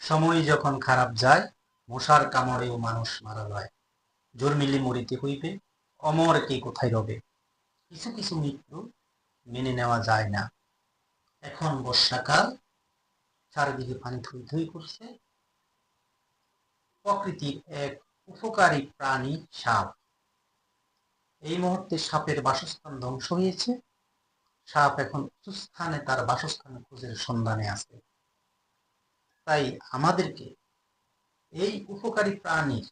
সময় যখন খারাপ যায়, মশার কামড়েও মানুষ মারা যায়। জন্মিলে মরিতে হইবে, অমর কে কোথায় রবে। কিছু কিছু মৃত্যু মেনে নেওয়া যায় না। এখন বর্ষাকাল, চারিদিকে পানি থই থই করছে। প্রকৃতির এক উপকারী প্রাণী সাপ। এই মুহূর্তে সাপের বাসস্থান ধ্বংস হয়েছে। সাপ এখন উঁচু স্থানে তার বাসস্থান খোঁজের সন্ধানে আছে। তাই আমাদেরকে এই উপকারী প্রাণীর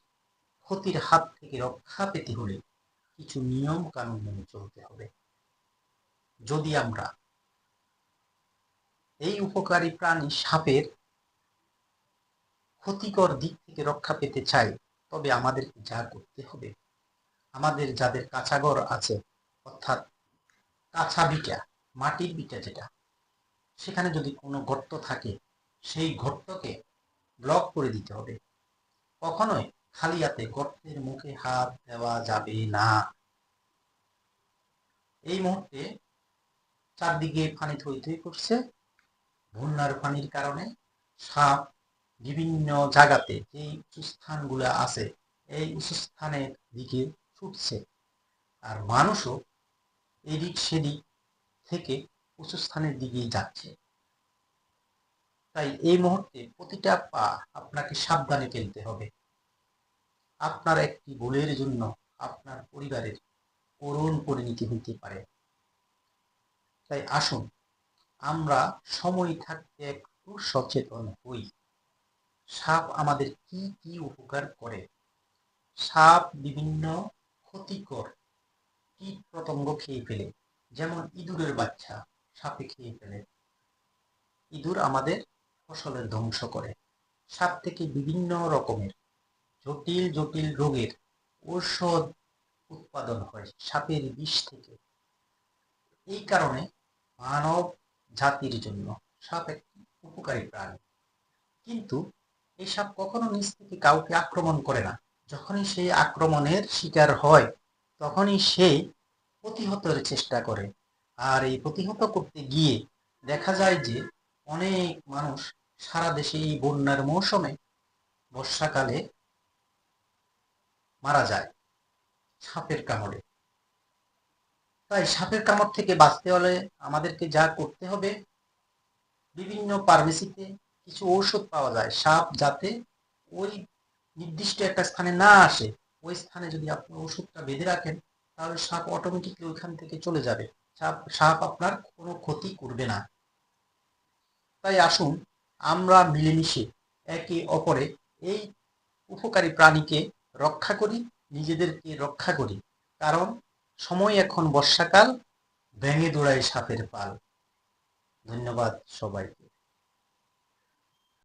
ক্ষতির হাত থেকে রক্ষা পেতে হলে কিছু নিয়ম কানুন মেনে চলতে হবে। যদি আমরা এই উপকারী প্রাণী সাপের ক্ষতিকর দিক থেকে রক্ষা পেতে চাই, তবে আমাদেরকে যা করতে হবে, আমাদের যাদের কাঁচাঘর আছে, অর্থাৎ কাঁচা বিটা, মাটির বিটা যেটা, সেখানে যদি কোনো গর্ত থাকে, সেই গর্তকে ব্লক করে দিতে হবে। কখনোই খালি হাতে গর্তের মুখে হাত দেওয়া যাবে না। এই মুহূর্তে চারদিকে পানি থই থই করছে। বন্যার পানির কারণে সাপ বিভিন্ন জায়গাতে যে উঁচু স্থানগুলো আছে, এই উঁচু স্থানের দিকে ছুটছে। আর মানুষও এদিক সেদিক থেকে উঁচু স্থানের দিকেই যাচ্ছে। তাই এই মুহূর্তে প্রতিটা পা আপনাকে সাবধানে ফেলতে হবে। আপনার একটি ভুলের জন্য আপনার পরিবারের করুণ পরিণতি হইতে পারে। তাই আসুন আমরা সময় থাকতে একটু সচেতন হই। সাপ আমাদের কি কি উপকার করে? সাপ বিভিন্ন ক্ষতিকর কীট পতঙ্গ খেয়ে ফেলে, যেমন ইঁদুরের বাচ্চা সাপে খেয়ে ফেলে। ইঁদুর আমাদের ফসলের ধ্বংস করে। সাপ থেকে বিভিন্ন রকমের জটিল জটিল রোগের ঔষধ উৎপাদন হয় সাপের বিষ থেকে। এই কারণে মানব জাতির জন্য সাপ একটি উপকারী প্রাণী। কিন্তু এই সাপ কখনো নিজ থেকে কাউকে আক্রমণ করে না। যখনই সে আক্রমণের শিকার হয়, তখনই সে প্রতিহতের চেষ্টা করে। আর এই প্রতিহত করতে গিয়ে দেখা যায় যে অনেক মানুষ সারা দেশে এই বন্যার মৌসুমে, বর্ষাকালে মারা যায় সাপের কামড়ে। তাই সাপের কামড় থেকে বাঁচতে হলে আমাদেরকে যা করতে হবে, বিভিন্ন ফার্মেসিতে কিছু ঔষধ পাওয়া যায় সাপ যাতে ওই নির্দিষ্ট একটা স্থানে না আসে। ওই স্থানে যদি আপনি ওষুধটা বেঁধে রাখেন, তাহলে সাপ অটোমেটিকলি ওইখান থেকে চলে যাবে। সাপ আপনার কোনো ক্ষতি করবে না। তাই আসুন আমরা মিলেমিশে একে অপরে এই উপকারী প্রাণীকে রক্ষা করি, নিজেদেরকে রক্ষা করি। কারণ সময় এখন বর্ষাকাল, ভেঙে দৌড়ায় সাপের পাল। ধন্যবাদ সবাইকে।